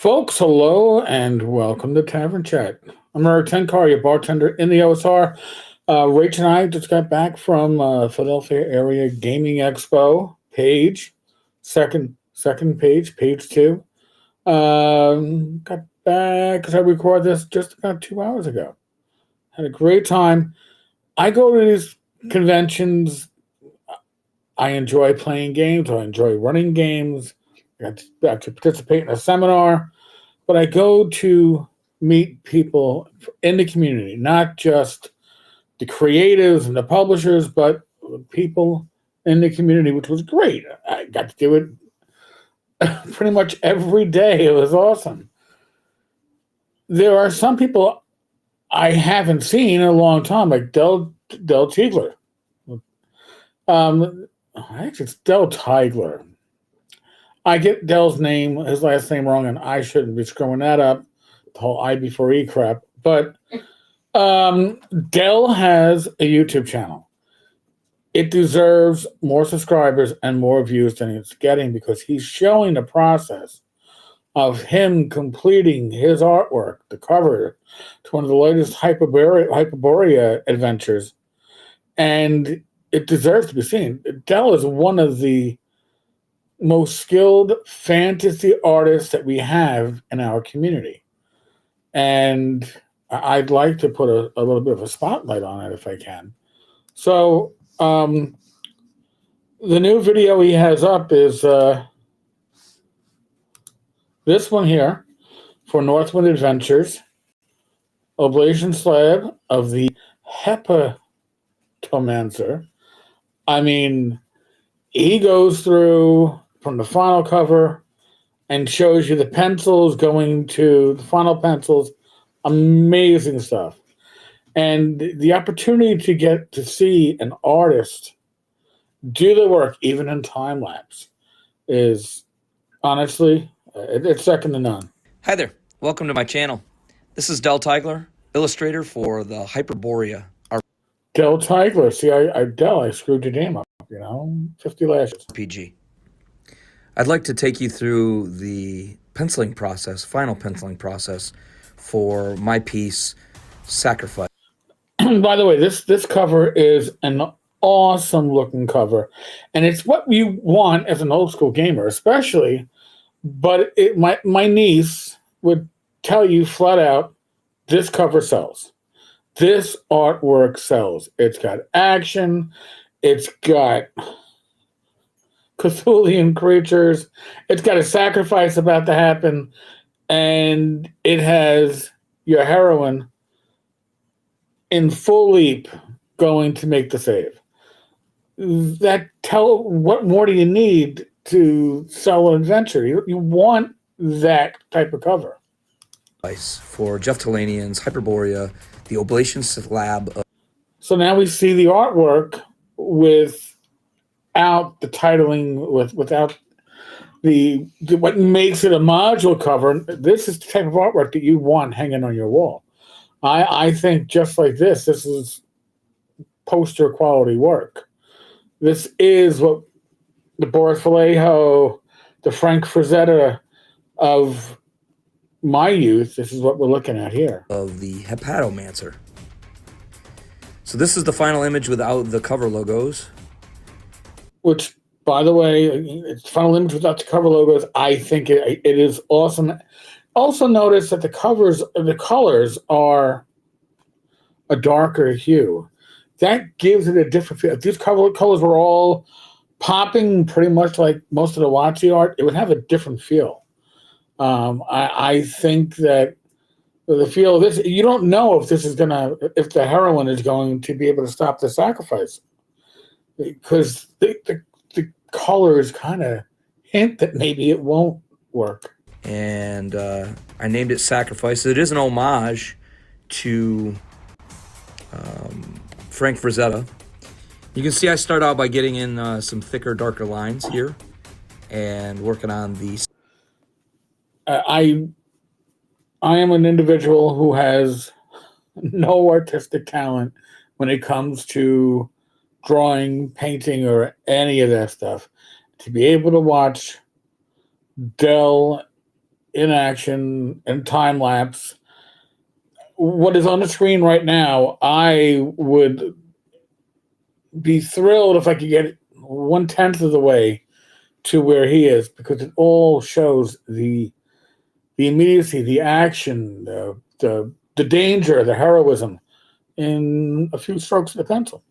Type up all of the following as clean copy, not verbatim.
Folks, hello and welcome to Tavern Chat. I'm Tenkar, your bartender in the OSR. Rach and I just got back from Philadelphia Area Gaming Expo page, second page, page two. Got back because I recorded this just about 2 hours ago. Had a great time. I go to these conventions. I enjoy playing games. I enjoy running games. I got to participate in a seminar. But I go to meet people in the community, not just the creatives and the publishers, but people in the community, which was great. I got to do it pretty much every day. It was awesome. There are some people I haven't seen in a long time, like Del Teigler. Actually, it's Del Teigler. I get Dell's name, his last name wrong, and I shouldn't be screwing that up. The whole I before E crap. But Dell has a YouTube channel. It deserves more subscribers and more views than it's getting because he's showing the process of him completing his artwork, the cover, to one of the latest Hyperborea adventures. And it deserves to be seen. Dell is one of the most skilled fantasy artists that we have in our community. And I'd like to put a little bit of a spotlight on it if I can. So the new video he has up is this one here for Northwind Adventures, Oblation Slab of the Hepatomancer. I mean, he goes through from the final cover and shows you the pencils going to the final pencils. Amazing stuff. And the opportunity to get to see an artist do the work, even in time lapse, is honestly, it's second to none. Hi there. Welcome to my channel. This is Del Teigler, illustrator for the Hyperborea. Del Teigler. See, I screwed your name up, 50 lashes. RPG. I'd like to take you through the penciling process, final penciling process for my piece, Sacrifice. By the way, this cover is an awesome looking cover, and it's what you want as an old school gamer, especially. But my niece would tell you flat out, this cover sells. This artwork sells. It's got action. It's got Cthulhian creatures. It's got a sacrifice about to happen, and it has your heroine in full leap going to make the save. What more do you need to sell an adventure? You want that type of cover. For Jeff Talanian's Hyperborea, the Oblation Slab. So now we see the artwork without the titling, without the what makes it a module cover. This is the type of artwork that you want hanging on your wall. I think just like this is poster quality work. This is what the Boris Vallejo, the Frank Frazetta of my youth, this is what we're looking at here. Of the Hepatomancer. So this is the final image without the cover logos. Which, by the way, it's the final image without the cover logos. I think it is awesome. Also notice that the colors are a darker hue. That gives it a different feel. If these colors were all popping pretty much like most of the WotC art, it would have a different feel. I think that the feel of this, you don't know if the heroine is going to be able to stop the sacrifice, because the colors kind of hint that maybe it won't work. And I named it Sacrifice. It is an homage to Frank Frazetta. You can see I start out by getting in some thicker, darker lines here and working on these. I am an individual who has no artistic talent when it comes to drawing, painting, or any of that stuff. To be able to watch Del in action and time lapse. What is on the screen right now, I would be thrilled if I could get 1/10 of the way to where he is, because it all shows the immediacy, the action, the danger, the heroism in a few strokes of the pencil.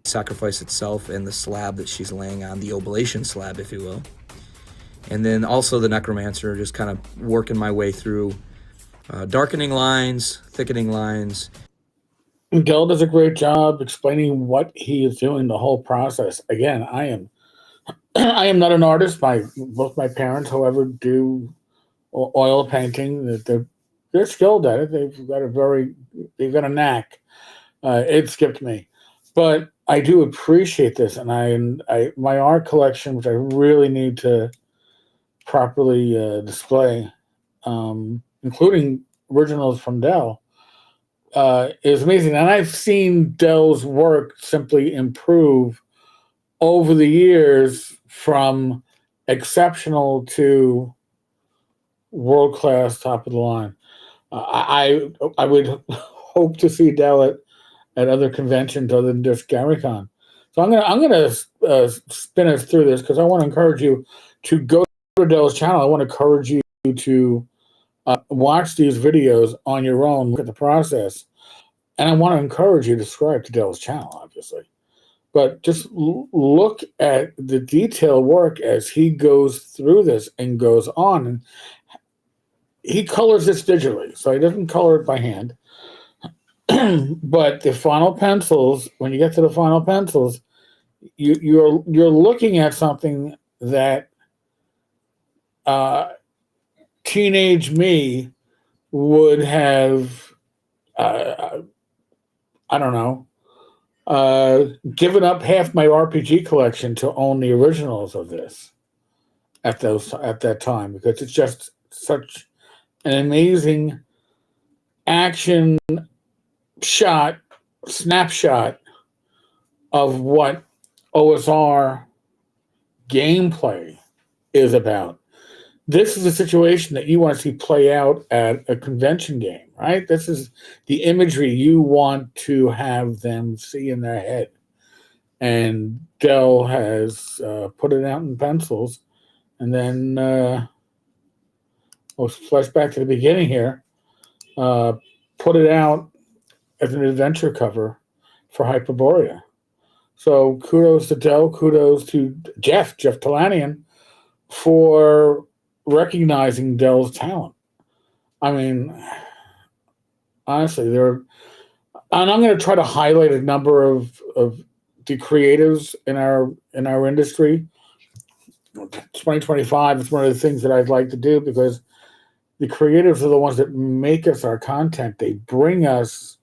Sacrifice itself and the slab that she's laying on, the oblation slab, if you will. And then also the necromancer, just kind of working my way through darkening lines, thickening lines. Dell does a great job explaining what he is doing, the whole process. Again, I am I am not an artist. Both my parents, however, do oil painting. They're skilled at it. They've got a knack. It skipped me, but I do appreciate this, and my art collection, which I really need to properly display, including originals from Dell, is amazing. And I've seen Dell's work simply improve over the years from exceptional to world class, top of the line. I would hope to see Dell at other conventions other than just GaryCon. So I'm gonna spin us through this, because I want to encourage you to go to Dell's channel. I want to encourage you to watch these videos on your own, look at the process, and I want to encourage you to subscribe to Dell's channel, obviously. But just look at the detailed work as he goes through this and goes on. And he colors this digitally, so he doesn't color it by hand. But the final pencils, when you get to the final pencils, you're looking at something that teenage me would have, I don't know, given up half my RPG collection to own the originals of this at that time, because it's just such an amazing action snapshot of what OSR gameplay is about. This is a situation that you want to see play out at a convention game, right? This is the imagery you want to have them see in their head. And Dell has put it out in pencils, and then we'll flash back to the beginning here, put it out as an adventure cover for Hyperborea. So kudos to Dell, kudos to Jeff Talanian for recognizing Dell's talent. I mean, honestly, and I'm going to try to highlight a number of the creatives in our industry. 2025 is one of the things that I'd like to do, because the creatives are the ones that make us our content. They bring us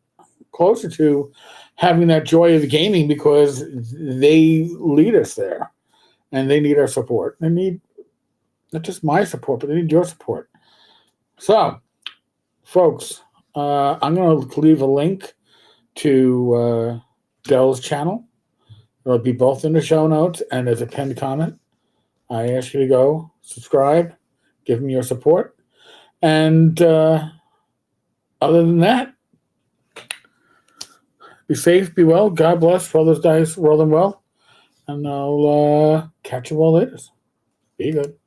closer to having that joy of the gaming, because they lead us there, and they need our support. They need not just my support, but they need your support. So, folks, I'm going to leave a link to Dell's channel. It'll be both in the show notes and as a pinned comment. I ask you to go subscribe, give me your support, and other than that, be safe, be well, God bless, roll those dice, roll them well, and I'll catch you all later. Be good.